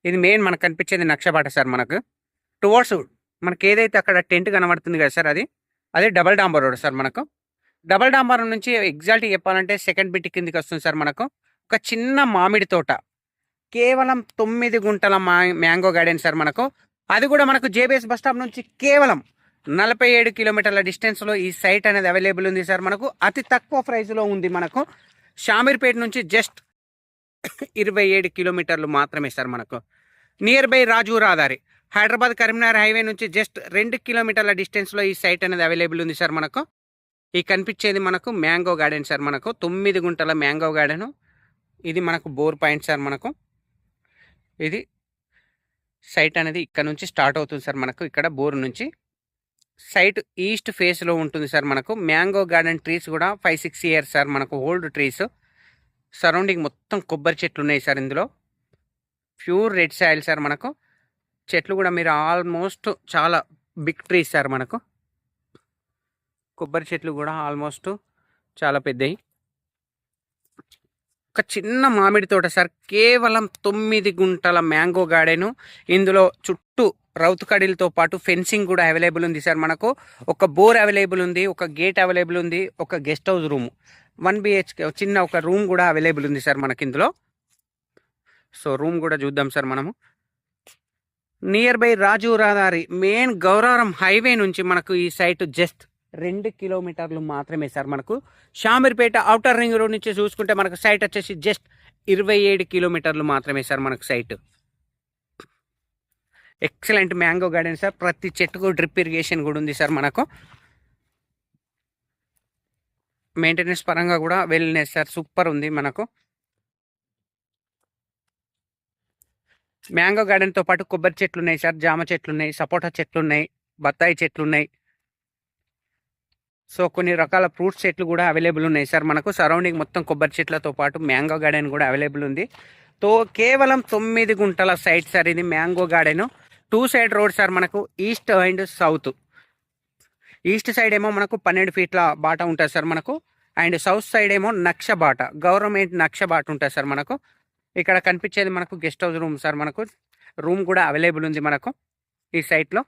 ఇది మెయిన్ మనకు కనిపించేది నక్షబాట సార్. మనకు టువర్డ్స్ మనకి ఏదైతే అక్కడ టెంట్ కనబడుతుంది కదా సార్, అది డబల్ డాంబర్ రోడ్ సార్. మనకు డబల్ డాంబర్ నుంచి ఎగ్జాక్ట్గా చెప్పాలంటే సెకండ్ బిట్ కిందికి వస్తుంది సార్. మనకు ఒక చిన్న మామిడి తోట, కేవలం 9 గుంటల మ్యాంగో గార్డెన్ సార్. మనకు అది కూడా మనకు జేబీఎస్ బస్ స్టాప్ నుంచి కేవలం 47 కిలోమీటర్ల డిస్టెన్స్లో ఈ సైట్ అనేది అవైలబుల్ ఉంది సార్. మనకు అతి తక్కువ ప్రైస్లో ఉంది. మనకు షామీర్పేట నుంచి జస్ట్ 27 కిలోమీటర్లు మాత్రమే సార్. మనకు నియర్ బై రాజు రహదారి, హైదరాబాద్ కరీంనగర్ హైవే నుంచి జస్ట్ 2 కిలోమీటర్ల డిస్టెన్స్లో ఈ సైట్ అనేది అవైలబుల్ ఉంది సార్. మనకు ఈ కనిపించేది మనకు మ్యాంగో గార్డెన్ సార్. మనకు 9 గుంటల మ్యాంగో గార్డెను. ఇది మనకు బోర్ పాయింట్ సార్. మనకు ఇది సైట్ అనేది ఇక్కడ నుంచి స్టార్ట్ అవుతుంది సార్. మనకు ఇక్కడ బోర్ నుంచి సైట్ ఈస్ట్ ఫేస్లో ఉంటుంది సార్. మనకు మ్యాంగో గార్డెన్ ట్రీస్ కూడా 5-6 ఇయర్స్ సార్. మనకు ఓల్డ్ ట్రీస్. సరౌండింగ్ మొత్తం కొబ్బరి చెట్లు ఉన్నాయి సార్. ఇందులో ప్యూర్ రెడ్ సాయిల్ సార్. మనకు చెట్లు కూడా మీరు ఆల్మోస్ట్ చాలా బిగ్ ట్రీస్ సార్. మనకు కొబ్బరి చెట్లు కూడా ఆల్మోస్ట్ చాలా పెద్దవి. ఒక చిన్న మామిడి తోట సార్, కేవలం 9 గుంటల మ్యాంగో గార్డెను. ఇందులో చుట్టూ రౌతు కడీలతో పాటు ఫెన్సింగ్ కూడా అవైలబుల్ ఉంది సార్. మనకు ఒక బోర్ అవైలబుల్ ఉంది, ఒక గేట్ అవైలబుల్ ఉంది, ఒక గెస్ట్ హౌస్ రూమ్ 1 BHK చిన్న ఒక రూమ్ కూడా అవైలబుల్ ఉంది సార్ మనకి ఇందులో. సో రూమ్ కూడా చూద్దాం సార్. మనము నియర్ బై రాజు రహదారి మెయిన్ గౌరవరం హైవే నుంచి మనకు ఈ సైట్ జస్ట్ 2 కిలోమీటర్లు మాత్రమే సార్. మనకు షామీర్పేట ఔటర్ రింగ్ రోడ్ నుంచి చూసుకుంటే మనకు సైట్ వచ్చేసి జస్ట్ 27 కిలోమీటర్లు మాత్రమే సార్. మనకు site excellent mango garden sir. ప్రతి చెట్టుకు డ్రిప్ ఇరిగేషన్ కూడా ఉంది సార్. మనకు మెయింటెనెన్స్ పరంగా కూడా వెల్నెస్ సార్, సూపర్ ఉంది. మనకు మ్యాంగో గార్డెన్తో పాటు కొబ్బరి చెట్లు ఉన్నాయి సార్, జామ చెట్లు ఉన్నాయి, సపోటా చెట్లు ఉన్నాయి, బత్తాయి చెట్లు ఉన్నాయి. సో కొన్ని రకాల ఫ్రూట్స్ చెట్లు కూడా అవైలబుల్ ఉన్నాయి సార్. మనకు సరౌండింగ్ మొత్తం కొబ్బరి చెట్లతో పాటు మ్యాంగో గార్డెన్ కూడా అవైలబుల్ ఉంది. తో కేవలం 9 గుంటల సైట్ సార్ ఇది mango garden. 2 side road sir. మనకు east and south. East side ఏమో మనకు 12 ఫీట్ల బాట ఉంటుంది సార్ మనకు. అండ్ సౌత్ సైడ్ ఏమో నక్ష బాట, గవర్నమెంట్ నక్ష బాట ఉంటుంది సార్. మనకు ఇక్కడ కనిపించేది మనకు గెస్ట్ హౌస్ రూమ్ సార్. మనకు రూమ్ కూడా అవైలబుల్ ఉంది మనకు ఈ సైట్లో.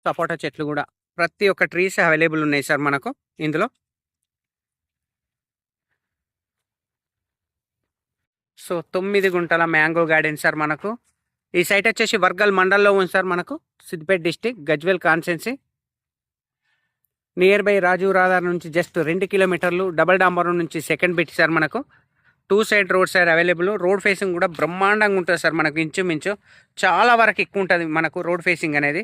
సపోటా చెట్లు కూడా ప్రతి ఒక్క ట్రీస్ అవైలబుల్ ఉన్నాయి సార్ మనకు ఇందులో. సో 9 గుంటల మ్యాంగో గార్డెన్ సార్. మనకు ఈ సైట్ వచ్చేసి వర్గల్ మండల్లో ఉంది సార్. మనకు Siddipet district, Gajwel constituency. Near by రాజు రహదారి నుంచి జస్ట్ 2 కిలోమీటర్లు. డబల్ డాంబర్ నుంచి సెకండ్ బిట్ సార్. మనకు 2 side road sir available. Road facing కూడా బ్రహ్మాండంగా ఉంటుంది సార్. మనకు ఇంచుమించు చాలా వరకు ఎక్కువ ఉంటుంది మనకు రోడ్ ఫేసింగ్ అనేది.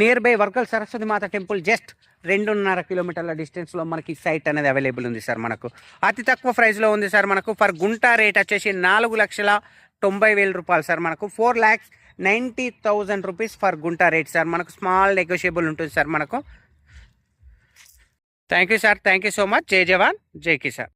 Near by Wargal Saraswati Mata temple just 2.5 కిలోమీటర్ల డిస్టెన్స్లో మనకి సైట్ అనేది అవైలబుల్ ఉంది సార్. మనకు అతి తక్కువ ప్రైస్లో ఉంది సార్. మనకు ఫర్ గుంటా రేట్ వచ్చేసి 4,90,000 రూపాయలు సార్. మనకు 4,90,000 రూపీస్ ఫర్ గుంటా రేట్ సార్. మనకు స్మాల్ నెగోషియబుల్ ఉంటుంది సార్. మనకు thank you sir. Thank you so much. జై జవాన్ జై కిసాన్.